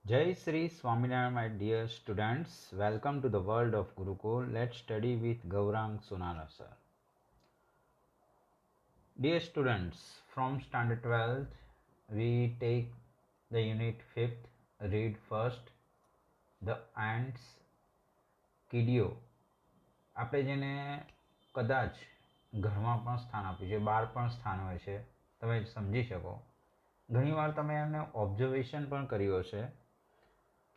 Jai Sri Swaminarayan, my dear students. Welcome to the world of Gurukul. Let's study with Gaurang Sunala sir. Dear students, from standard 12th, we take the unit 5th, read first, the ants, કીડીઓ. આપણે જેને કદાચ ઘરમાં પણ સ્થાન આપ્યું છે, બહાર પણ સ્થાન હોય છે, તમે સમજી શકો. ઘણીવાર તમે એમને ઓબ્ઝર્વેશન પણ કર્યું હશે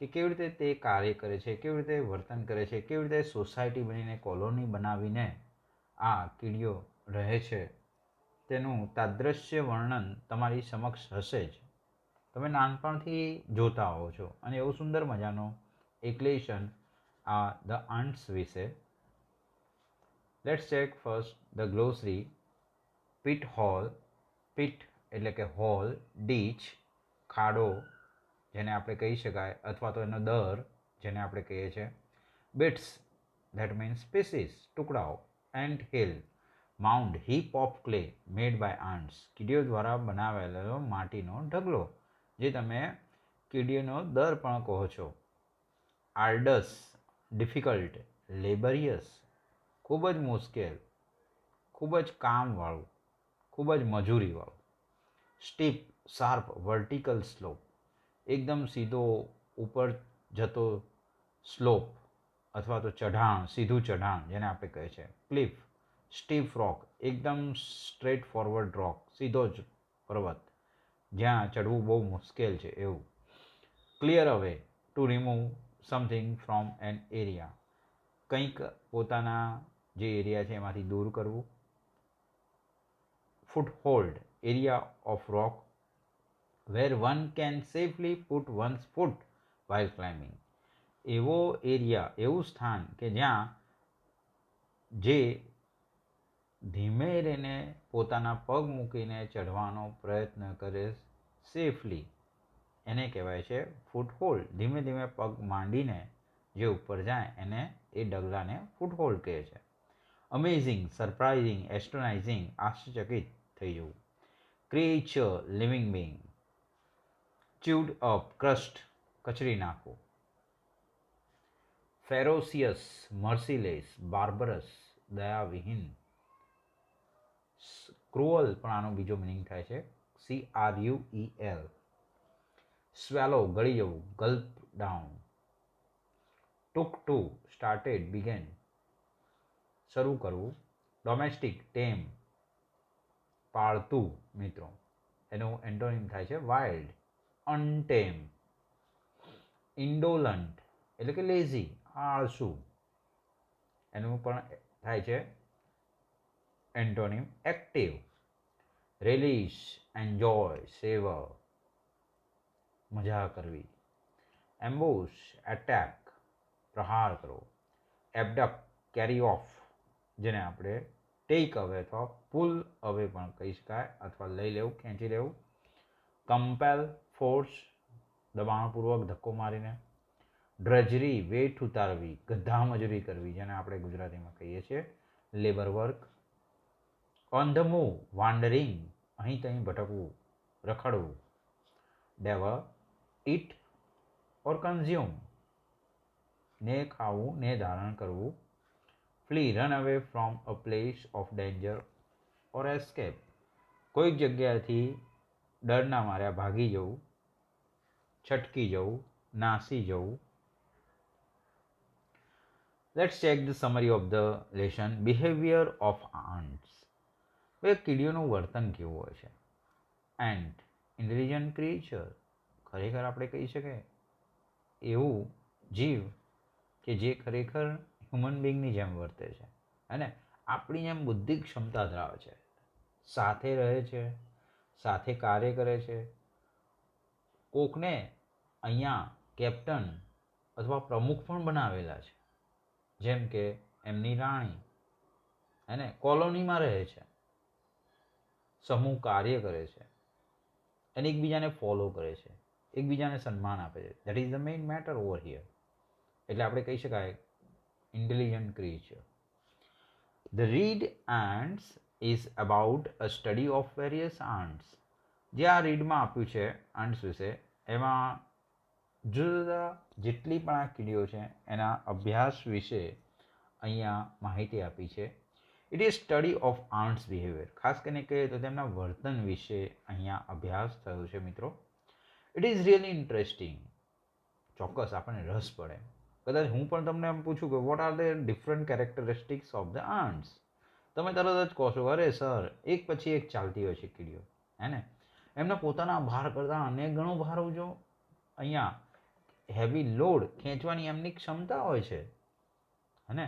કે કેવી રીતે તે કાર્ય કરે છે, કેવી રીતે વર્તન કરે છે, કેવી રીતે સોસાયટી બનીને કોલોની બનાવીને આ કીડીઓ રહે છે, તેનું તાદ્રશ્ય વર્ણન તમારી સમક્ષ હશે જ. તમે નાનપણથી જોતા હોવો છો અને એવું સુંદર મજાનો એક લેશન આ ધ આન્ટ્સ વિશે. Let's check first the glossary. Pit hole, pit એટલે કે હોલ, ડીચ ખાડો જેને આપણે કહી શકાય, અથવા તો એનો દર જેને આપણે કહીએ છીએ, બિટ્સ ધેટ મીન્સ સ્પીસીસ ટુકડાઓ, ant hill mound heap of clay made by ants કીડીઓ દ્વારા બનાવેલો માટીનો ઢગલો જે તમે કીડીઓનો દર પણ કહો છો. આર્ડસ ડિફિકલ્ટ, લેબરિયસ ખૂબ જ મુશ્કેલ, ખૂબ જ કામવાળું, ખૂબ જ મજૂરીવાળું. સ્ટીપ શાર્પ વર્ટિકલ સ્લોપ, એકદમ સીધો ઉપર જતો સ્લોપ અથવા તો ચઢાણ, સીધું ચઢાણ જેને આપણે કહે છે. ક્લિફ સ્ટીફ રોક, એકદમ સ્ટ્રેટ ફોરવર્ડ રોક, સીધો જ પર્વત જ્યાં ચડવું બહુ મુશ્કેલ છે એવું. Clear away to remove something from an area, કંઈક પોતાના જે એરિયા છે એમાંથી દૂર કરવું. Foothold area of rock where one can safely put one's foot while climbing, એવો એરિયા, એવું સ્થાન કે જ્યાં જે ધીમે રહીને પોતાના પગ મૂકીને ચઢવાનો પ્રયત્ન કરે સેફલી, એને કહેવાય છે ફૂટહોલ્ડ. ધીમે ધીમે પગ માંડીને જે ઉપર જાય એને એ ડગલાને ફૂટહોલ્ડ કહે છે. અમેઝિંગ, સરપ્રાઇઝિંગ, એસ્ટ્રોનાઇઝિંગ, આશ્ચર્યચકિત થઈ જવું. Creature, living being. Chewed up, crushed કચરી નાખવું. Ferocious, merciless, બાર્બરસ દયાવિહીન. ક્રુઅલ પણ આનો બીજો મિનિંગ થાય છે, CRUEL. સ્વેલો ગળી જવું, ગલ્પ ડાઉન. ટુક ટુ સ્ટાર્ટેડ, બિગેન શરૂ કરવું. ડોમેસ્ટિક ટેમ પાળતું મિત્રો, એનું એન્ટોનિમ થાય છે વાઇલ્ડ, અનટેમ. ઇન્ડોલન્ટ એટલે કે લેઝી, આળસુ, એનું પણ થાય છે એન્ટોનિમ એક્ટિવ. રિલીશ, એન્જોય, સેવર, મજા કરવી. એમ્બુશ એટેક, પ્રહાર કરો. એબડક કેરી ઓફ, જેને આપણે ટેક અવે અથવા પુલ અવે પણ કહી શકાય, અથવા લઈ લેવું, ખેંચી લેવું. કમ્પેલ ફોર્સ, દબાણપૂર્વક ધક્કો મારીને. ડ્રજરી વેઠ ઉતારવી, ગધા મજૂરી કરવી જેને આપણે ગુજરાતીમાં કહીએ છીએ labour work. On the move, wandering, અહીં ત્યાં ભટકવું, રખડવું. ડેવર ઇટ ઓર કન્ઝ્યુમ, ને ખાવું ને ધારણ કરવું. Flea run away from a place of danger or escape, કોઈક જગ્યાએથી ડરના માર્યા ભાગી જવું, છટકી જવું, નાસી જવું. Let's check the summary of the lesson. Behaviour of aunts. હવે કીડીઓનું વર્તન કેવું હોય છે. એન્ટ ઇન્ટેલિજન્ટ ક્રિએચર, ખરેખર આપણે કહી શકીએ એવું જીવ કે જે ખરેખર હ્યુમન બિંગની જેમ વર્તે છે અને આપણી જેમ બુદ્ધિ ક્ષમતા ધરાવે છે, સાથે રહે છે, સાથે કાર્ય કરે છે. કોકને અહીંયા કેપ્ટન અથવા પ્રમુખ પણ બનાવેલા છે, જેમ કે એમની રાણી, અને કોલોનીમાં રહે છે, સમૂહ કાર્ય કરે છે અને એકબીજાને ફોલો કરે છે, એકબીજાને સન્માન આપે છે. That is the main matter over here. એટલે આપણે કહી શકાય intelligent creature. The read aunts is about a study of various aunts. જે આ રીડમાં આપ્યું છે આન્ટ્સ વિશે, એમાં જુદા જુદા જેટલી પણ આ કીડીઓ છે એના અભ્યાસ વિશે અહીંયા માહિતી આપી છે. It is study of aunts behaviour. ખાસ કરીને કહીએ તો તેમના વર્તન વિશે અહીંયા અભ્યાસ થયો છે મિત્રો. It is really interesting. ચોક્કસ આપણને રસ પડે. કદાચ હું પણ તમને એમ પૂછું કે what are the different characteristics of the aunts, તમે તરત જ કહો છો અરે સર એક પછી એક ચાલતી હોય છે કીડીઓ, હે ને. એમના પોતાના ભાર કરતાં અનેક ગણો ભાર જો અહીંયા હેવી લોડ ખેંચવાની એમની ક્ષમતા હોય છે, હે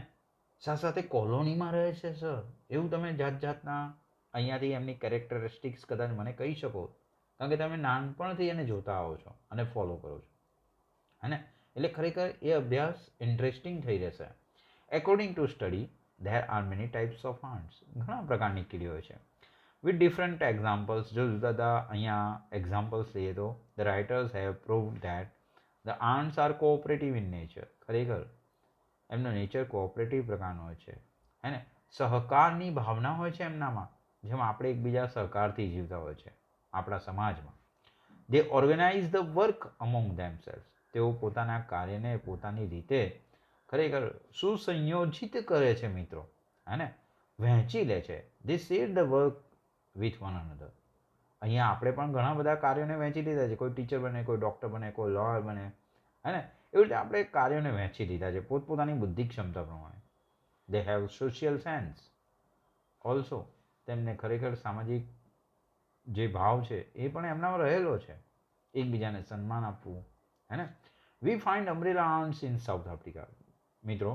સાથે સાથે કોલોનીમાં રહે છે સર. એવું તમે જાત જાતના અહીંયાથી એમની કેરેક્ટરિસ્ટિક્સ કદાચ મને કહી શકો, કારણ કે તમે નાનપણથી એને જોતા આવો છો અને ફોલો કરો છો, હે ને. એટલે ખરેખર એ અભ્યાસ ઇન્ટરેસ્ટિંગ થઈ રહેશે. According to study there are many types of aunts. ઘણા પ્રકારની કીડીઓ છે વિથ ડિફરન્ટ એક્ઝામ્પલ્સ. જો જુદા જુદા અહીંયા એક્ઝામ્પલ્સ લઈએ તો the writers have proved that the ants are cooperative in nature. ખરેખર એમનો નેચર કોઓપરેટિવ પ્રકારનો હોય છે, હે ને. સહકારની ભાવના હોય છે એમનામાં, જેમ આપણે એકબીજા સહકારથી જીવતા હોય છે આપણા સમાજમાં. દે ઓર્ગેનાઇઝ ધ વર્ક અમોંગ ધેમસેલ્સ. તેઓ પોતાના કાર્યને પોતાની રીતે ખરેખર સુસંયોજિત કરે છે મિત્રો, હે ને. વહેંચી લે છે. They share the work with one another. અહીંયા આપણે પણ ઘણા બધા કાર્યોને વહેંચી લીધા છે. કોઈ ટીચર બને, કોઈ ડૉક્ટર બને, કોઈ લોયર બને, હે ને. એવી રીતે આપણે કાર્યોને વહેંચી લીધા છે પોતપોતાની બુદ્ધિ ક્ષમતા પ્રમાણે. They have social sense also. તેમને ખરેખર સામાજિક જે ભાવ છે એ પણ એમનામાં રહેલો છે, એકબીજાને સન્માન આપવું, હે ને. We find umbrella ants in South Africa. મિત્રો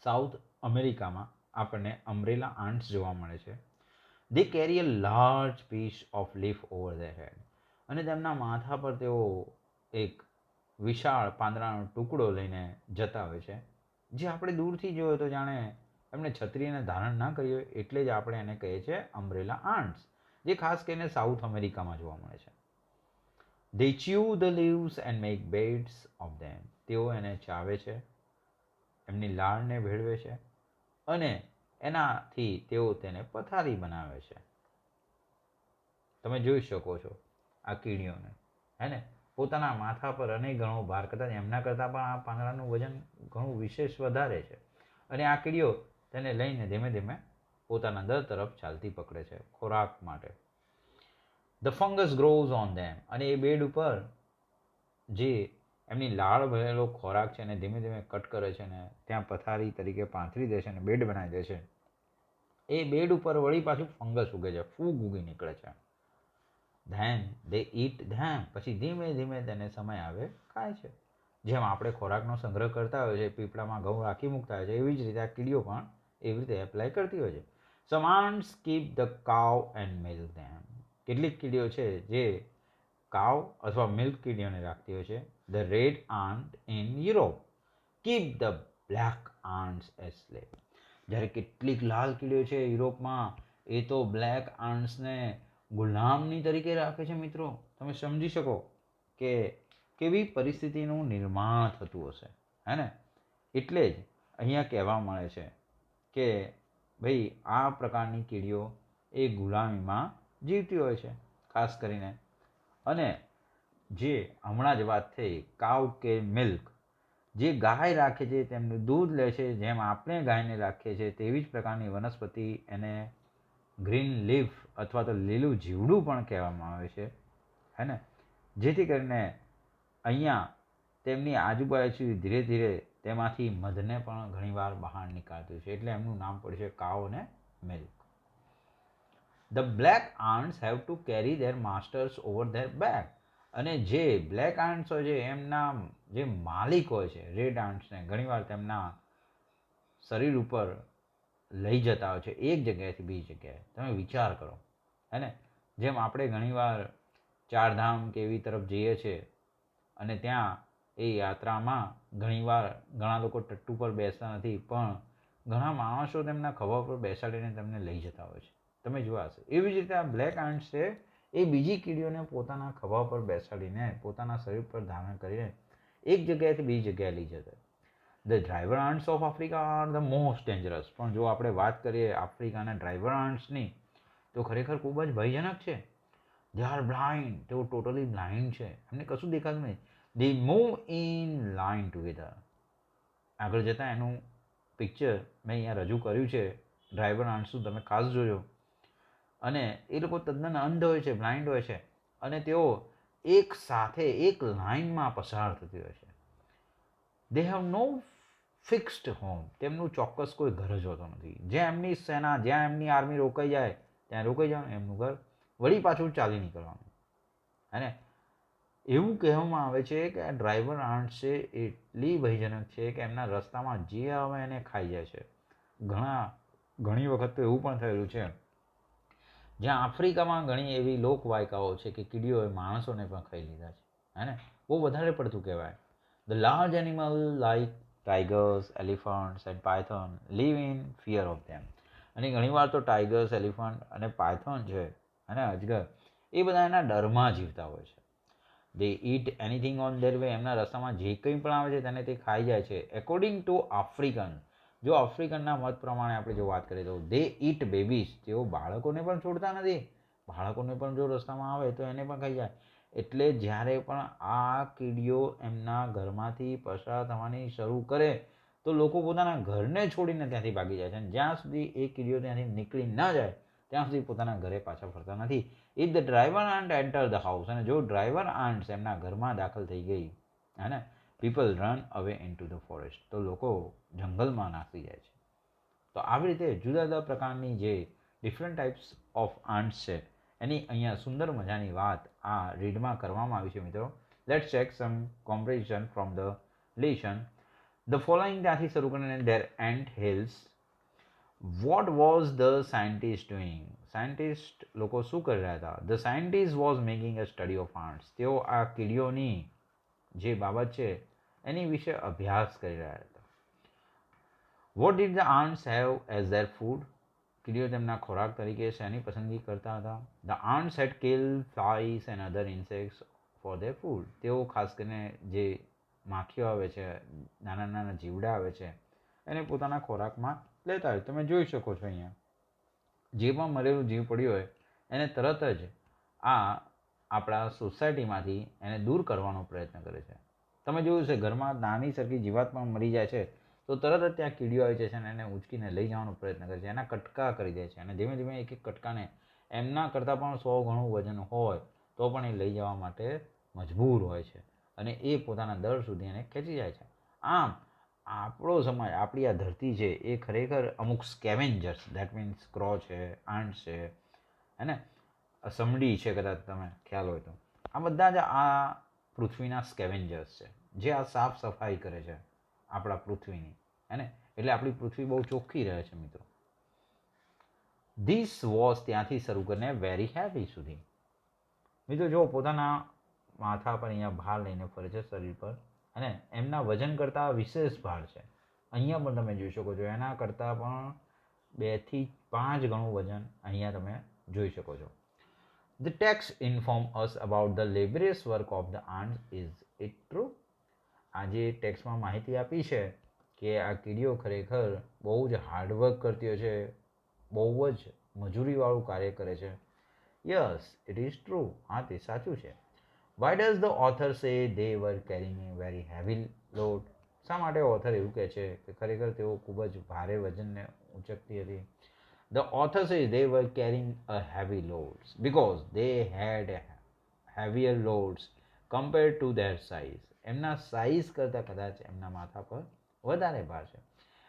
સાઉથ અમેરિકામાં આપણને અમ્બ્રેલા આન્ટ્સ જોવા મળે છે. They carry a large piece of leaf over their head. અને તેમના માથા પર તેઓ એક વિશાળ પાંદડાનો ટુકડો લઈને જતા હોય છે, જે આપણે દૂરથી જોયો તો જાણે એમણે છત્રીને ધારણ ના કરી હોય, એટલે જ આપણે એને કહીએ છીએ અમ્બ્રેલા આન્ટ્સ, જે ખાસ કરીને સાઉથ અમેરિકામાં જોવા મળે છે. They chew the leaves and make beds of them. તેઓ એને ચાવે છે, એમની લાળને ભેળવે છે અને એનાથી તેઓ તેને પથારી બનાવે છે. તમે જોઈ શકો છો આ કીડીઓને, હે ને. પોતાના માથા પર અનેક ગણો ભાર, કદાચ એમના કરતાં પણ આ પાંદડાનું વજન ઘણું વિશેષ વધારે છે, અને આ કીડીઓ તેને લઈને ધીમે ધીમે પોતાના દર તરફ ચાલતી પકડે છે ખોરાક માટે. ધ ફંગસ ગ્રોઝ ઓન ધેમ. અને એ બેડ ઉપર જે એમની લાળ ભરેલો ખોરાક છે એને ધીમે ધીમે કટ કરે છે ને ત્યાં પથારી તરીકે પાથરી દે છે અને બેડ બનાવી દે છે. એ બેડ ઉપર વળી પાછું ફંગસ ઉગે છે, ફૂગ ઉગી નીકળે છે. ધેન દે ઈટ ધેમ. પછી ધીમે ધીમે તેને સમય આવે ખાય છે. જેમ આપણે ખોરાકનો સંગ્રહ કરતા હોય છે, પીપળામાં ઘઉં રાખી મૂકતા હોય છે, એવી જ રીતે આ કીડીઓ પણ એવી રીતે એપ્લાય કરતી હોય છે. Some ants keep the cow and milk them. કેટલીક કીડીઓ છે જે કાવ અથવા મિલ્ક કીડીઓને રાખતી હોય છે. The red ant in Europe keep the black ants as slave. જ્યારે કેટલીક લાલ કીડીઓ છે યુરોપમાં, એ તો બ્લેક આન્ટ્સને ગુલામની તરીકે રાખે છે મિત્રો. તમે સમજી શકો કે કેવી પરિસ્થિતિનું નિર્માણ થતું હશે, હે ને. એટલે જ અહીંયા કહેવા મળે છે કે ભાઈ આ પ્રકારની કીડીઓ એ ગુલામીમાં જીવતી હોય છે ખાસ કરીને. અને જે હમણાં જ વાત થઈ કાવ કે મિલ્ક, જે ગાય રાખે છે તેમનું દૂધ લે છે, જેમ આપણે ગાયને રાખીએ છીએ તેવી જ પ્રકારની વનસ્પતિ એને ગ્રીન લીફ અથવા તો લીલું જીવડું પણ કહેવામાં આવે છે, હે ને. જેથી કરીને અહીંયા તેમની આજુબાજુ ધીરે ધીરે તેમાંથી મધને પણ ઘણીવાર બહાર નીકાળતું છે, એટલે એમનું નામ પડ્યું છે કાવ અને milk. The black aunts have to carry there masters over there back. અને જે બ્લેક આન્ટ્સ હોય છે એમના જે માલિક હોય છે રેડ આન્ટ્સને ઘણીવાર તેમના શરીર ઉપર લઈ જતા હોય છે એક જગ્યાએથી બીજી જગ્યાએ. તમે વિચાર કરો, હે ને. જેમ આપણે ઘણીવાર ચારધામ કે એવી તરફ જઈએ છીએ અને ત્યાં એ યાત્રામાં ઘણીવાર ઘણા લોકો ટટ્ટુ પર બેસતા નથી, પણ ઘણા માણસો તેમના ખભા પર બેસાડીને તેમને લઈ જતા હોય છે. તમે જોયા હશે. એવી જ રીતે આ બ્લેક આન્ટ્સ છે એ બીજી કીડીઓને પોતાના ખભા પર બેસાડીને પોતાના શરીર પર ધારણ કરીને એક જગ્યાએથી બીજી જગ્યાએ લઈ જતા. The driver ants of Africa are the most dangerous. પણ જો આપણે વાત કરીએ આફ્રિકાના ડ્રાઈવર આન્ટ્સની તો ખરેખર ખૂબ જ ભયજનક છે. They are blind. તેઓ ટોટલી બ્લાઇન્ડ છે, એમને કશું દેખાતું નહીં. They move in line together. આગળ જતાં એનું પિક્ચર મેં અહીંયા રજૂ કર્યું છે. ડ્રાઈવર આન્સું તમે ખાસ જોજો. અને એ લોકો તદ્દન અંધ હોય છે, બ્લાઇન્ડ હોય છે, અને તેઓ એક સાથે એક લાઇનમાં પસાર થતી હોય છે. They have no fixed home. તેમનું ચોક્કસ કોઈ ઘર જ હોતો નથી. જ્યાં એમની સેના, જ્યાં એમની આર્મી રોકાઈ જાય ત્યાં રોકાઈ જવાનું, એમનું ઘર વળી પાછું ચાલી નીકળવાનું. અને એવું કહેવામાં આવે છે કે આ ડ્રાઈવર આન્ટ છે એટલી ભયજનક છે કે એમના રસ્તામાં જે આવે એને ખાઈ જાય છે. ઘણી વખત તો એવું પણ થયેલું છે જ્યાં આફ્રિકામાં ઘણી એવી લોકવાયકાઓ છે કે કીડીઓએ માણસોને પણ ખાઈ લીધા છે. હે ને, બહુ વધારે પડતું કહેવાય. The large animal like tigers, elephants and Python live in fear of ધેમ. અને ઘણીવાર તો ટાઈગર્સ, એલિફન્ટ અને પાયથોન છે અને અજગર, એ બધા એના ડરમાં જીવતા હોય છે. દે ઈટ એનીથિંગ ઓન ધેર વે. એમના રસ્તામાં જે કંઈ પણ આવે છે તેને તે ખાઈ જાય છે. એકોર્ડિંગ ટુ આફ્રિકન, જો આફ્રિકનના મત પ્રમાણે આપણે જો વાત કરીએ તો દે ઈટ બેબીઝ. તેઓ બાળકોને પણ છોડતા નથી. બાળકોને પણ જો રસ્તામાં આવે તો એને પણ ખાઈ જાય. એટલે જ્યારે પણ આ કીડીઓ એમના ઘરમાંથી પસાર થવાની શરૂ કરે તો લોકો પોતાના ઘરને છોડીને ત્યાંથી ભાગી જાય છે. અને જ્યાં સુધી એ કીડીઓ ત્યાંથી નીકળી ન જાય ત્યાં સુધી પોતાના ઘરે પાછા ફરતા નથી. If the driver ant enter the house. અને જો ડ્રાઈવર આન્ટ્સ એમના ઘરમાં દાખલ થઈ ગઈ, હે ને, પીપલ રન અવે ઇન ટુ ધ ફોરેસ્ટ. તો લોકો જંગલમાં નાસી જાય છે. તો આવી રીતે જુદા જુદા પ્રકારની જે ડિફરન્ટ ટાઈપ્સ ઓફ આન્ટ્સ છે એની અહીંયા સુંદર મજાની વાત આ રીડમાં કરવામાં આવી છે મિત્રો. Let's check some comprehension from the lesson. The following ત્યાંથી શરૂ કરીને their ant hills. What was the scientist doing. Scientist લોકો શું કરી રહ્યા હતા? The scientist was making a study of ants. તેઓ આ કીડીઓની જે બાબત છે એની વિશે અભ્યાસ કરી રહ્યા હતા. What did the ants have as their food. કીડીઓ તેમના ખોરાક તરીકે શેની પસંદગી કરતા હતા? The ants had kill flies and other insects for their food. તેઓ ખાસ કરીને જે માખીઓ આવે છે, નાના નાના જીવડા આવે છે, એને પોતાના ખોરાકમાં લેતા હોય. તમે જોઈ શકો છો અહીંયા જે પણ મરેલું જીવ પડ્યું હોય એને તરત જ આ આપણા સોસાયટીમાંથી એને દૂર કરવાનો પ્રયત્ન કરે છે. તમે જોયું છે ઘરમાં નાની સરખી જીવાત પણ મરી જાય છે તો તરત જ ત્યાં કીડીઓ આવી જાય છે અને એને ઉંચકીને લઈ જવાનો પ્રયત્ન કરે છે. એના કટકા કરી દે છે અને ધીમે ધીમે એક એક કટકાને એમના કરતાં પણ 100 ગણું વજન હોય તો પણ એ લઈ જવા માટે મજબૂર હોય છે અને એ પોતાના દર સુધી એને ખેંચી જાય છે. આમ આપણો સમાજ, આપણી આ ધરતી છે એ ખરેખર અમુક સ્કેવેન્જર્સ, દેટ મીન્સ ક્રો છે, આન્ટ છે, હે ને, સમડી છે, કદાચ તમે ખ્યાલ હોય તો, આ બધા જ આ પૃથ્વીના સ્કેવેન્જર્સ છે જે આ સાફ સફાઈ કરે છે આપણા પૃથ્વીની, હે ને. એટલે આપણી પૃથ્વી બહુ ચોખ્ખી રહે છે મિત્રો. ધીસ વોઝ ત્યાંથી શરૂ કરીને વેરી હેવી સુધી. મિત્રો જો પોતાના માથા પર અહીંયા ભાર લઈને ફરે છે શરીર પર, અને એમના વજન કરતાં વિશેષ ભાર છે. અહીંયા પણ તમે જોઈ શકો છો એના કરતાં પણ 2 થી 5 ગણું વજન અહીંયા તમે જોઈ શકો છો. The text inform us about the laborious work of the ants. Is it true? આ જે ટેક્સ્ટમાં માહિતી આપી છે કે આ કીડીઓ ખરેખર બહુ જ હાર્ડવર્ક કરતી હોય છે, બહુ જ મજૂરીવાળું કાર્ય કરે છે. Yes, it is true. હા, તે સાચું છે. Why does the author say they were carrying A very heavy load? શા માટે ઓથર એવું કહે છે કે ખરેખર તેઓ ખૂબ જ ભારે વજનને ઉંચકતી હતી? The author say they were carrying a heavy loads because they had heavier loads compared to their size. એમના સાઇઝ કરતાં કદાચ એમના માથા પર વધારે ભાર છે.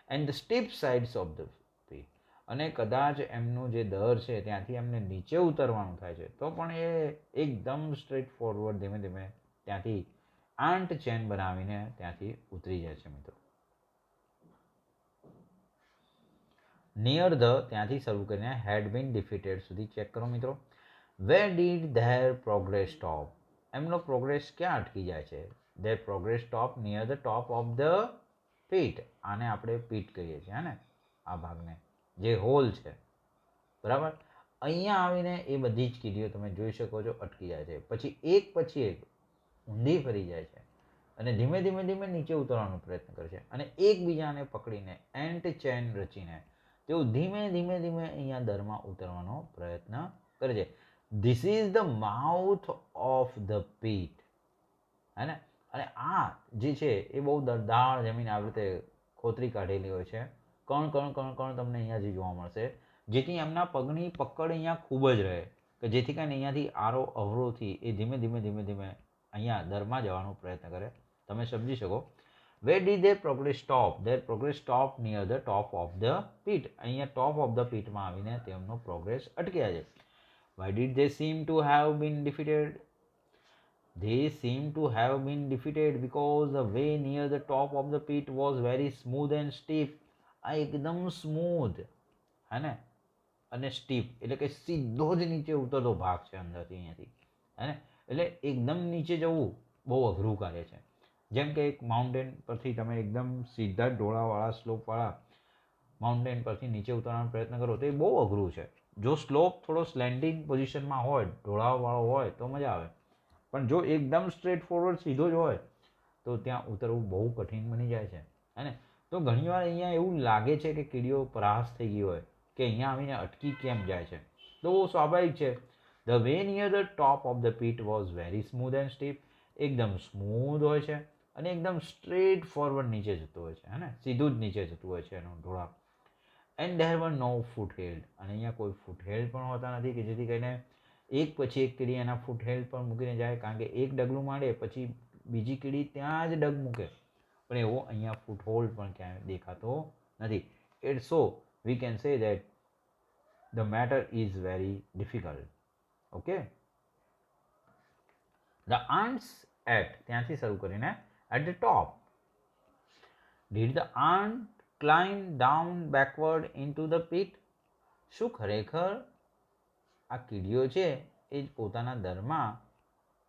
And the steep sides of the pit. અને કદાચ એમનું જે દર છે ત્યાંથી એમને નીચે ઉતરવાનું થાય છે તો પણ એ એકદમ સ્ટ્રેટ ફોરવર્ડ ધીમે ધીમે ત્યાંથી આન્ટ ચેન બનાવીને ત્યાંથી ઉતરી જાય છે મિત્રો. નિયર ધ ત્યાંથી શરૂ કરીને હેડ બીન ડિફીટેડ સુધી ચેક કરો મિત્રો. Where did their progress stop? એમનો પ્રોગ્રેસ ક્યાં અટકી જાય છે? Their progress stop near the top of the pit. આને આપણે પીટ કહીએ છીએ, હે ને, આ ભાગને જે હોલ છે, બરાબર. અહીંયા આવીને એ બધી જ કીડીઓ તમે જોઈ શકો છો અટકી જાય છે. પછી એક ઊંધી ફરી જાય છે અને ધીમે ધીમે ધીમે નીચે ઉતરવાનો પ્રયત્ન કરે છે અને એકબીજાને પકડીને એન્ટ ચેન રચીને તેઓ ધીમે ધીમે ધીમે અહીંયા દરમાં ઉતરવાનો પ્રયત્ન કરે છે. This is the mouth of the pit, હે ને. અને આ જે છે એ બહુ દળદાળ જમીન આવી રીતે ખોતરી કાઢેલી હોય છે. કણ કણ કણ કણ તમને અહીંયાથી જોવા મળશે, જેથી એમના પગની પકડ અહીંયા ખૂબ જ રહે, કે જેથી કરીને અહીંયાથી આરો અવરોથી એ ધીમે ધીમે ધીમે ધીમે અહીંયા દરમાં જવાનો પ્રયત્ન કરે. તમે સમજી શકો. Where did their progress stop? Their progress stopped near the top of the pit. અહીંયા ટોપ ઓફ ધ પીટમાં આવીને તેમનો પ્રોગ્રેસ અટક્યા છે. Why did they seem to have been defeated? They seem to have been defeated because the way near the top of the pit was very smooth and steep. આ એકદમ smooth હે ને અને steep, એટલે કે સીધો જ નીચે ઉતરતો ભાગ છે અંદરથી અહીંયાથી, હે ને. એટલે એકદમ નીચે જવું બહુ અઘરું કાર્ય છે. જેમ કે એક માઉન્ટેન પરથી તમે એકદમ સીધા ઢોળાવાળા સ્લોપવાળા માઉન્ટેન પરથી નીચે ઉતરવાનો પ્રયત્ન કરો તો એ બહુ અઘરું છે. જો સ્લોપ થોડો સ્લેન્ડિંગ પોઝિશનમાં હોય, ઢોળાવવાળો હોય તો મજા આવે, પણ જો એકદમ સ્ટ્રેટ ફોરવર્ડ સીધો જ હોય તો ત્યાં ઉતરવું બહુ કઠિન બની જાય છે, હે ને. તો ઘણીવાર અહીંયા એવું લાગે છે કે કીડીઓ પરાસ્ત થઈ ગઈ હોય, કે અહીંયા આવીને અટકી કેમ જાય છે. તો સ્વાભાવિક છે. The way near the top of the pit was very smooth and steep. એકદમ સ્મૂધ હોય છે અને એકદમ સ્ટ્રેટ ફોરવર્ડ નીચે જતું હોય છે, હે ને. સીધું જ નીચે જતું હોય છે એનું ઢોળાવ. એન્ડ ધેર વર નો ફૂટહેલ્ડ. અને અહીંયા કોઈ ફૂટહેલ્ડ પણ હોતા નથી, કે જેથી કરીને એક પછી એક કીડી એના ફૂટહેલ્ડ પર મૂકીને જાય. કારણ કે એક ડગલું માંડે પછી બીજી કીડી ત્યાં જ ડગ મૂકે, પણ એવો અહીંયા ફૂટહોલ્ડ પણ ક્યાંય દેખાતો નથી. It's so we can say that the matter is very difficult. Okay. The ants at, ત્યાંથી શરૂ કરીને at the top. Did the ant climb down backward into the pit? શું ખરેખર આ કીડીઓ છે એ પોતાના દરમાં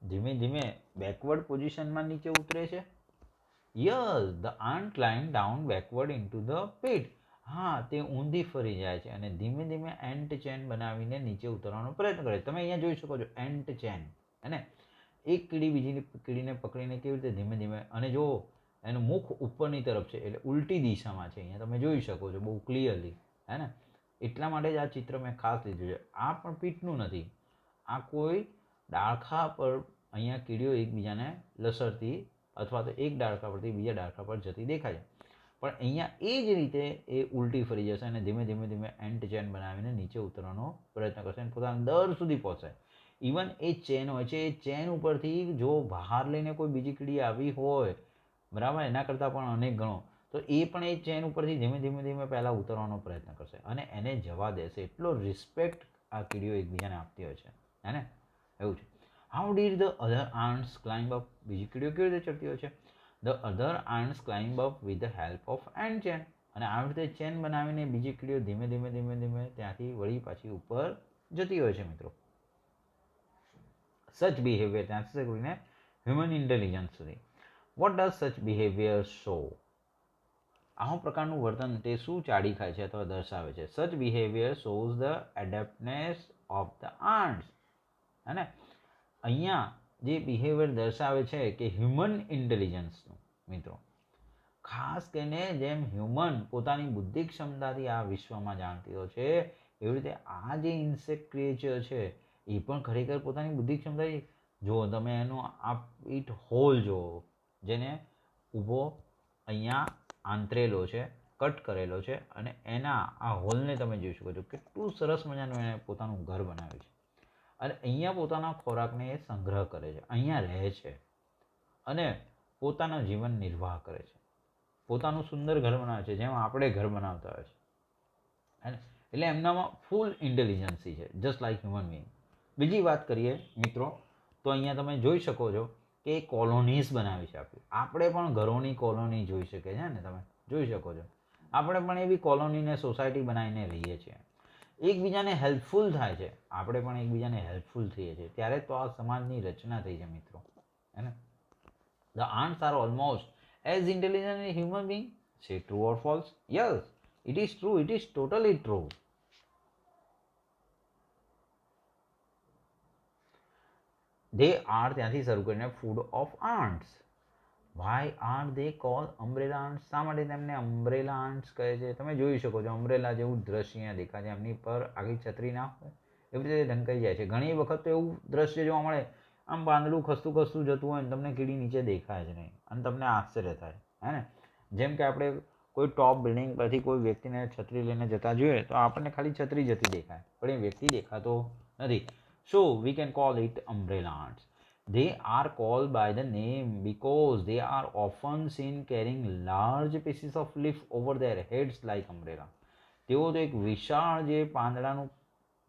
ધીમે ધીમે બેકવર્ડ પોઝિશનમાં નીચે ઉતરે છે? Yes, the ant climbed down backward into the pit. હા, તે ઊંધી ફરી જાય છે અને ધીમે ધીમે એન્ટ ચેન બનાવીને નીચે ઉતરવાનો પ્રયત્ન કરે. તમે અહીંયા જોઈ શકો છો એન્ટ ચેન, હે ને. એક કીડી બીજી કીડીને પકડીને કેવી રીતે ધીમે ધીમે, અને જો એનું મુખ ઉપરની તરફ છે એટલે ઉલટી દિશામાં છે, અહીંયા તમે જોઈ શકો છો બહુ ક્લિયરલી, હે ને. એટલા માટે જ આ ચિત્ર મેં ખાસ લીધું છે. આ પણ પીઠનું નથી, આ કોઈ ડાળખા પર અહીંયા કીડીઓ એકબીજાને લસરતી અથવા તો એક ડાળખા પરથી બીજા ડાળખા પર જતી દેખાય છે. પણ અહીંયા એ જ રીતે એ ઉલટી ફરી જશે અને ધીમે ધીમે ધીમે એન્ટ ચેન બનાવીને નીચે ઉતરવાનો પ્રયત્ન કરશે અને પોતાના દર સુધી પહોંચે. ઇવન એ ચેન હોય છે, એ ચેન ઉપરથી જો બહાર લઈને કોઈ બીજી કીડી આવી હોય, બરાબર, એના કરતાં પણ અનેક ગણો, તો એ પણ એ ચેન ઉપરથી ધીમે ધીમે ધીમે પહેલાં ઉતરવાનો પ્રયત્ન કરશે અને એને જવા દેશે. એટલો રિસ્પેક્ટ આ કીડીઓ એકબીજાને આપતી હોય છે, હે ને. એવું છે. How did the other aunts climb up? બીજી કીડીઓ કેવી રીતે ચડતી હોય છે? The other aunts climb up with the help of ant chain. અને આવી રીતે ચેન બનાવીને બીજી કીડીઓ ધીમે ધીમે ધીમે ધીમે ત્યાંથી વળી પાછી ઉપર જતી હોય છે મિત્રો. સચ બિહેવિયર, ત્યાંથી કરીને હ્યુમન ઇન્ટેલિજન્સ સુધી. What does such behaviour show? આવું પ્રકારનું વર્તન તે શું ચાડી ખાય છે અથવા દર્શાવે છે? Such behaviour shows the adeptness of the ants. હે ને. અહીંયા જે બિહેવિયર દર્શાવે છે કે હ્યુમન ઇન્ટેલિજન્સનું મિત્રો, ખાસ કરીને જેમ હ્યુમન પોતાની બુદ્ધિ ક્ષમતાથી આ વિશ્વમાં જાણતી હોય છે, એવી રીતે આ જે ઇન્સેક્ટ ક્રિએચર છે એ પણ ખરેખર પોતાની બુદ્ધિ ક્ષમતાથી, જો તમે એનો આ પીટ હોલ જુઓ, જેને ઊભો અહીંયા આંતરેલો છે, કટ કરેલો છે, અને એના આ હોલને તમે જોઈ શકો છો કેટલું સરસ મજાનું એને પોતાનું ઘર બનાવ્યું છે. અને અહીંયા પોતાના ખોરાકને એ સંગ્રહ કરે છે, અહીંયા રહે છે અને પોતાનું જીવન નિર્વાહ કરે છે. પોતાનું સુંદર ઘર બનાવે છે જેમ આપણે ઘર બનાવતા હોય છે, હે ને. એટલે એમનામાં ફૂલ ઇન્ટેલિજન્સી છે, જસ્ટ લાઇક હ્યુમન બિંગ. બીજી વાત કરીએ મિત્રો, તો અહીંયા તમે જોઈ શકો છો કે કોલોનીઝ બનાવી છે આપણી. આપણે પણ ઘરોની કોલોની જોઈ શકે છે ને, તમે જોઈ શકો છો. આપણે પણ એવી કોલોનીને સોસાયટી બનાવીને રહીએ છીએ, એકબીજાને હેલ્પફુલ થાય છે, આપણે પણ એકબીજાને હેલ્પફુલ થઈએ છીએ, ત્યારે તો આ સમાજની રચના થઈ છે મિત્રો, હે ને. The ants are almost as intelligent as human being. Say true or false? Yes, it is true, it is totally true. They are, ત્યાંથી શરૂ કરીને food of ants. Why are they call umbrella ants? શા માટે તેમને umbrella aunts કહે છે? તમે જોઈ શકો છો અમ્બ્રેલા જેવું દ્રશ્ય અહીંયા દેખાય છે. એમની પર આગળ છત્રી ના હોય એવી રીતે ઢંકાઈ જાય છે. ઘણી વખત તો એવું દ્રશ્ય જોવા મળે, આમ પાંદડું ખસતું ખસતું જતું હોય ને તમને કીડી નીચે દેખાય જ નહીં અને તમને આશ્ચર્ય થાય હે ને. જેમ કે આપણે કોઈ ટોપ બિલ્ડિંગ પરથી કોઈ વ્યક્તિને છત્રી લઈને જતા જોઈએ તો આપણને ખાલી છત્રી જતી દેખાય પણ એ વ્યક્તિ દેખાતો નથી. So we can call it umbrella ants. They are called by the name because they are often seen carrying large pieces of leaf over their heads like umbrella. તેઓ તો એક વિશાળ જે પાંદડાનું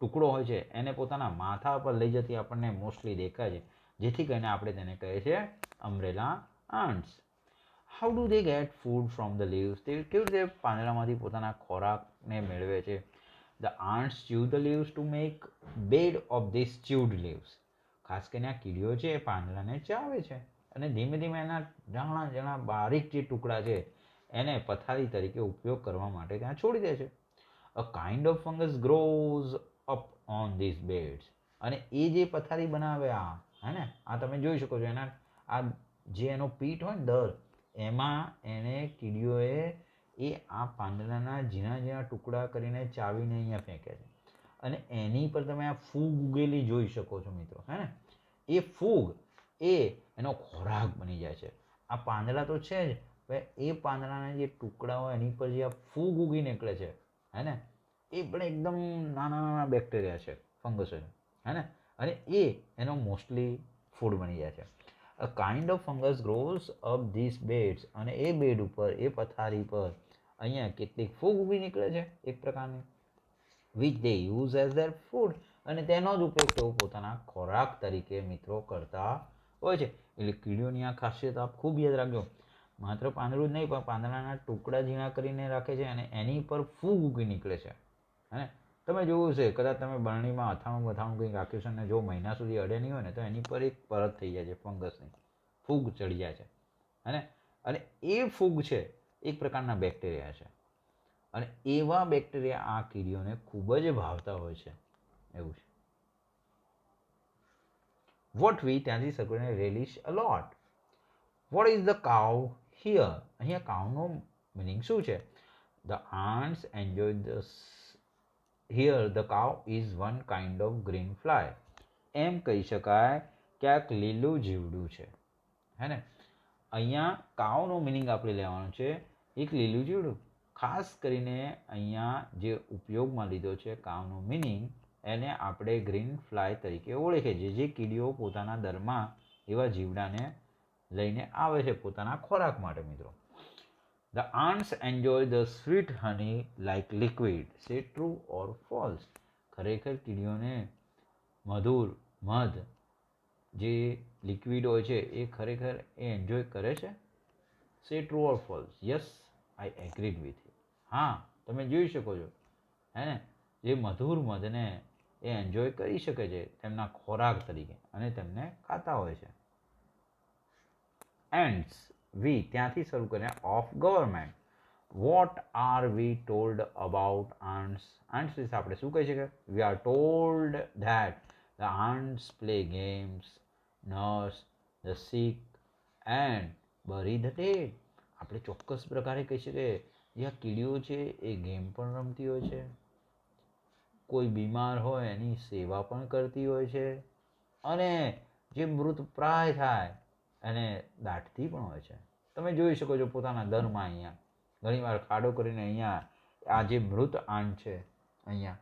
ટુકડો હોય છે એને પોતાના માથા પર લઈ જતી આપણને મોસ્ટલી દેખાય છે, જેથી કરીને આપણે તેને કહે છે umbrella aunts. How do they gate food from the leaves? તે કેવી રીતે પાંદડામાંથી પોતાના ખોરાકને મેળવે છે? The aunts chew the leaves to make bed of these chewed leaves. ખાસ કરીને આ કીડીઓ છે એ પાંદડાને ચાવે છે અને ધીમે ધીમે એના જાણા જાણા બારીક જે ટુકડા છે એને પથારી તરીકે ઉપયોગ કરવા માટે ત્યાં છોડી દે છે. A kind of fungus grows up on this beds. અને એ જે પથારી બનાવે હે ને, આ તમે જોઈ શકો છો એના આ જે એનો પીઠ હોય ને દર એમાં એને કીડીઓએ એ આ પાંદડાના ઝીણા ઝીણા ટુકડા કરીને ચાવીને અહીંયા ફેંકે છે અને એની પર તમે આ ફૂગ ઉગેલી જોઈ શકો છો મિત્રો હે ને. એ ફૂગ એ એનો ખોરાક બની જાય છે. આ પાંદડા તો છે જ, એ પાંદડાના જે ટુકડા હોય એની પર જે આ ફૂગ ઉગી નીકળે છે હે ને, એ પણ એકદમ નાના નાના બેક્ટેરિયા છે, ફંગસ છે હે ને, અને એ એનો મોસ્ટલી ફૂડ બની જાય છે. A kind of fungus grows up this beds. અને એ બેડ ઉપર એ પથારી પર અહીંયા કેટલીક ફૂગ ઉગી નીકળે છે એક પ્રકારની, which they use as their food. અને તેનો જ ઉપયોગ તેઓ પોતાના ખોરાક તરીકે મિત્રો કરતા હોય છે. એટલે કીડીઓની આ ખાસિયત આપ ખૂબ યાદ રાખજો. માત્ર પાંદડું જ નહીં પણ પાંદડાના ટુકડા ઝીણા કરીને રાખે છે અને એની પર ફૂગ ઉગી નીકળે છે હે. તમે જોયું છે કદાચ તમે બરણીમાં અથાણું બથાણું કંઈક રાખ્યું છે અને જો મહિના સુધી અડે નહીં હોય ને તો એની પર એક પરત થઈ જાય છે ફંગસની, ફૂગ ચડી જાય છે હે. અને એ ફૂગ છે એક પ્રકારના બેક્ટેરિયા છે અને એવા બેક્ટેરિયા આ કીડીઓને ખૂબ જ ભાવતા હોય છે એવું છે. વોટ વી ત્યાંથી સર્કુલરને relish a lot. What is the cow here? અહીંયા કાઉનો મિનિંગ શું છે? The ants enjoy the here the cow is one kind of green fly. એમ કહી શકાય ક્યાંક લીલું જીવડું છે હે ને. અહીંયા કાઉનો મિનિંગ આપણે લેવાનું છે એક લીલું જીવડું. ખાસ કરીને અહીંયા જે ઉપયોગમાં લીધો છે કાઉનો મિનિંગ, એને આપણે ગ્રીન ફ્લાય તરીકે ઓળખીએ છીએ, જે કીડીઓ પોતાના દરમાં એવા જીવડાને લઈને આવે છે પોતાના ખોરાક માટે મિત્રો. The ants enjoy the sweet honey like liquid. સે ટ્રુ ઓર ફોલ્સ? ખરેખર કીડીઓને મધુર મધ જે લિક્વિડ હોય છે એ ખરેખર એ એન્જોય કરે છે? સે true or false? Yes, I agreed with you. હા, તમે જોઈ શકો છો હે ને, જે મધુર મધને એ એન્જોય કરી શકે છે તેમના ખોરાક તરીકે અને તેમને ખાતા હોય છે. એન્ડ્સ વી ત્યાંથી શરૂ કરીને of government. What are we told about ants? Ants વિશે આપણે શું કહી શકીએ? We are told that the ants play games, nurse the sick and bury the dead. આપણે ચોક્કસ પ્રકારે કહી શકીએ જે આ કીડીઓ છે એ ગેમ પણ રમતી હોય છે, કોઈ બીમાર હોય એની સેવા પણ કરતી હોય છે અને જે મૃત પ્રાય થાય એને દાટતી પણ હોય છે. તમે જોઈ શકો છો પોતાના દરમાં અહીંયા ઘણીવાર ખાડો કરીને અહીંયા આ જે મૃત આંટ છે અહીંયા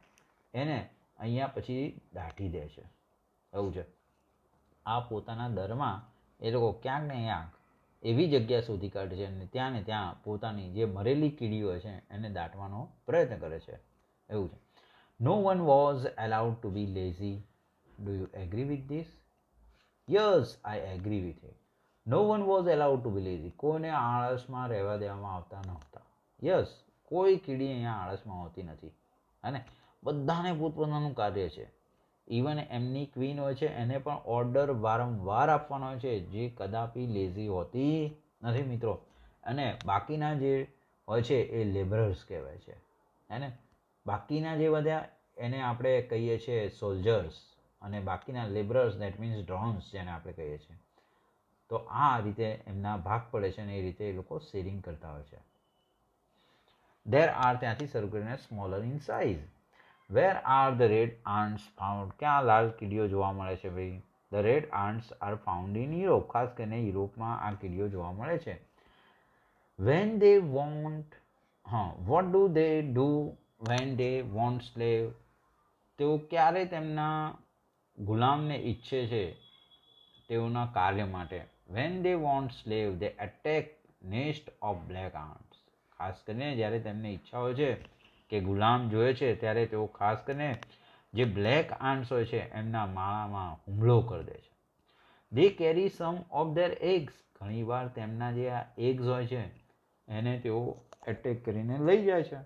એને અહીંયા પછી દાટી દે છે એવું છે. આ પોતાના દરમાં એ લોકો ક્યાંક ને ક્યાંક એવી જગ્યા શોધી કાઢે છે અને ત્યાં ને ત્યાં પોતાની જે મરેલી કીડીઓ છે એને દાટવાનો પ્રયત્ન કરે છે એવું છે. No one was allowed to be lazy. Do you agree with this? Yes, I agree with it. No one was allowed to be lazy. કોઈને આળસમાં રહેવા દેવામાં આવતા નહોતા. યસ, કોઈ કીડી અહીંયા આળસમાં હોતી નથી અને બધાને પોતપોતાનું કાર્ય છે. ઇવન એમની ક્વીન હોય છે એને પણ ઓર્ડર વારંવાર આપવાનો હોય છે, જે કદાપી લેઝી હોતી નથી મિત્રો. અને બાકીના જે હોય છે એ લેબરર્સ કહેવાય છે હે ને. બાકીના જે બધા એને આપણે કહીએ છીએ સોલ્જર્સ અને બાકીના લેબરર્સ દેટ મીન્સ ડ્રોન્સ જેને આપણે કહીએ છીએ. તો આ રીતે એમના ભાગ પડે છે અને એ રીતે એ લોકો શેરિંગ કરતા હોય છે. ધેર આર ત્યાંથી શરૂ કરીને smaller in size. Where are the red aunts found? ક્યાં લાલ કીડીઓ જોવા મળે છે ભાઈ? The red aunts are found in Europe. ખાસ કરીને યુરોપમાં આ કીડીઓ જોવા મળે છે. When they want what do they do when they want slave. તેઓ ક્યારે તેમના ગુલામને ઈચ્છે છે તેઓના કાર્ય માટે. When they want slave they attack nest of black aunts. ખાસ કરીને જ્યારે તેમને ઈચ્છા હોય છે કે ગુલામ જોઈએ છે ત્યારે તેઓ ખાસ કરીને જે બ્લેક આન્ટ્સ હોય છે એમના માળામાં હુમલો કરી દે છે. They carry sum of their eggs. ઘણીવાર તેમના જે આ એગ્સ હોય છે એને તેઓ એટેક કરીને લઈ જાય છે.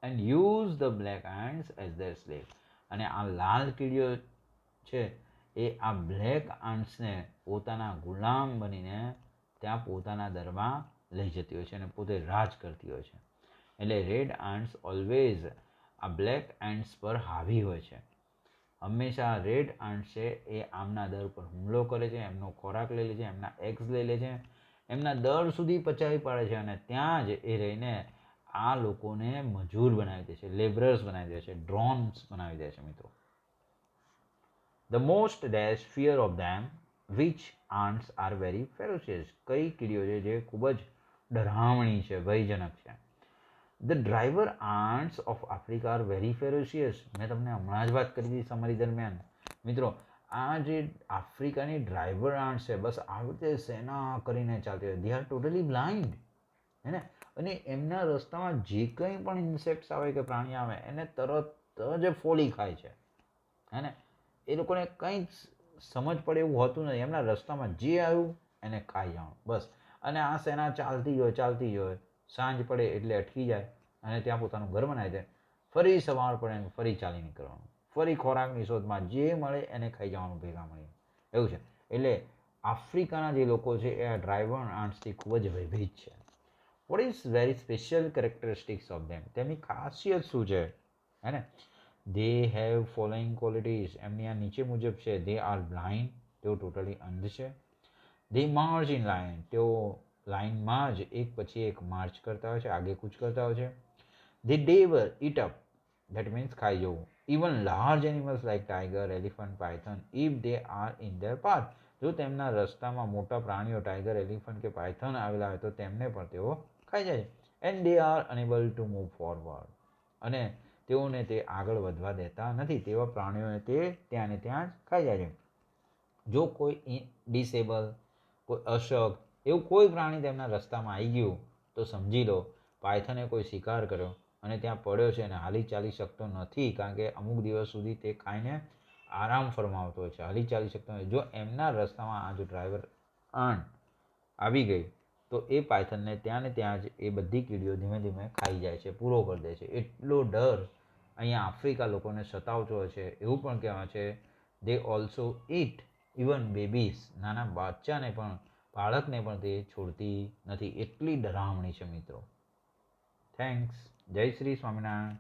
And use the black ants as there slave. અને આ લાલ કીડીઓ છે એ આ બ્લેક આન્ટ્સને પોતાના ગુલામ બનીને ત્યાં પોતાના દરમાં લઈ જતી હોય છે અને પોતે રાજ કરતી હોય છે. એટલે રેડ આન્ટ્સ ઓલવેઝ આ બ્લેક આન્ટ્સ પર હાવી હોય છે. હંમેશા રેડ આન્ટ્સ છે એ આમના દર પર હુમલો કરે છે, એમનો ખોરાક લઈ લે છે, એમના એગ્સ લઈ લે છે, એમના દર સુધી પચાવી પાડે છે અને ત્યાં જ એ રહીને આ લોકોને મજૂર બનાવી દે છે, લેબરર્સ બનાવી દે છે, ડ્રોન્સ બનાવી દે છે મિત્રો. The most dash fear of them which ants are very ferocious. કઈ કીડીઓ છે જે ખૂબ જ ડરામણી છે, ભયજનક છે. The driver ants of Africa are very ferocious. મેં તમને હમણાં જ વાત કરી હતી સમરી દરમિયાન. મિત્રો આ જે આફ્રિકાની ડ્રાઈવર આન્ટ્સ છે બસ આવી રીતે સેના કરીને ચાલતી હોય. દે આર ટોટલી બ્લાઇન્ડ હે ને. અને એમના રસ્તામાં જે કંઈ પણ ઇન્સેક્ટ્સ આવે કે પ્રાણી આવે એને તરત જ ફોલી ખાય છે હે ને. એ લોકોને કંઈ જ સમજ પડે એવું હોતું નથી. એમના રસ્તામાં જે આવ્યું એને ખાઈ જવાનું બસ. અને આ સેના ચાલતી જ હોય. સાંજ પડે એટલે અટકી જાય અને ત્યાં પોતાનું ઘર બનાવી દે. ફરી સવાર પડે ફરી ચાલી નીકળવાનું, ફરી ખોરાકની શોધમાં જે મળે એને ખાઈ જવાનું ભેગા મળી. એવું છે. એટલે આફ્રિકાના જે લોકો છે એ આ ડ્રાઈવર આન્ટ્સથી ખૂબ જ ભયભીત છે. What is very special characteristics of them. તેમની ખાસિયત શું છે હે ને. They have following qualities. એમની આ નીચે મુજબ છે. They are blind. તેઓ ટોટલી અંધ છે. દે માર્ચ ઇન લાઇન. તેઓ લાઇનમાં જ એક પછી એક માર્ચ કરતા હોય છે, આગેકૂચ કરતા હોય છે. દે ડેવર ઇટ અપ. દેટ મીન્સ ખાઈ જવું. Even large animals like tiger, elephant, Python if they are in their path. જો તેમના રસ્તામાં મોટા પ્રાણીઓ ટાઈગર, એલિફન્ટ કે પાયથન આવેલા હોય તો તેમને પણ તેઓ ખાઈ જાય છે. And they are enable to move forward. અને તેઓને તે આગળ વધવા દેતા નથી. તેવા પ્રાણીઓને તે ત્યાં ને ત્યાં જ ખાઈ જાય છે. જો કોઈ ડિસેબલ, કોઈ અશક્ત એવું કોઈ પ્રાણી તેમના રસ્તામાં આવી ગયું તો સમજી લો પાયથને કોઈ શિકાર કર્યો અને ત્યાં પડ્યો છે અને હાલી ચાલી શકતો નથી, કારણ કે અમુક દિવસ સુધી તે ખાઈને આરામ ફરમાવતો હોય છે, હાલી ચાલી શકતો નથી. જો એમના રસ્તામાં આ જો ડ્રાઈવર આન્ટ આવી ગઈ તો એ પાયથનને ત્યાં ને ત્યાં જ એ બધી કીડીઓ ધીમે ધીમે ખાઈ જાય છે, પૂરો કરી દે છે. એટલો ડર અહીંયા આફ્રિકા લોકોને સતાવતો હોય છે. એવું પણ કહેવાય છે they also it even babies. નાના બાચ્ચાને પણ, બાળકને પણ તે છોડતી નથી. એટલી ડરામણી છે મિત્રો. થેન્ક્સ. જય શ્રી સ્વામિનારાયણ.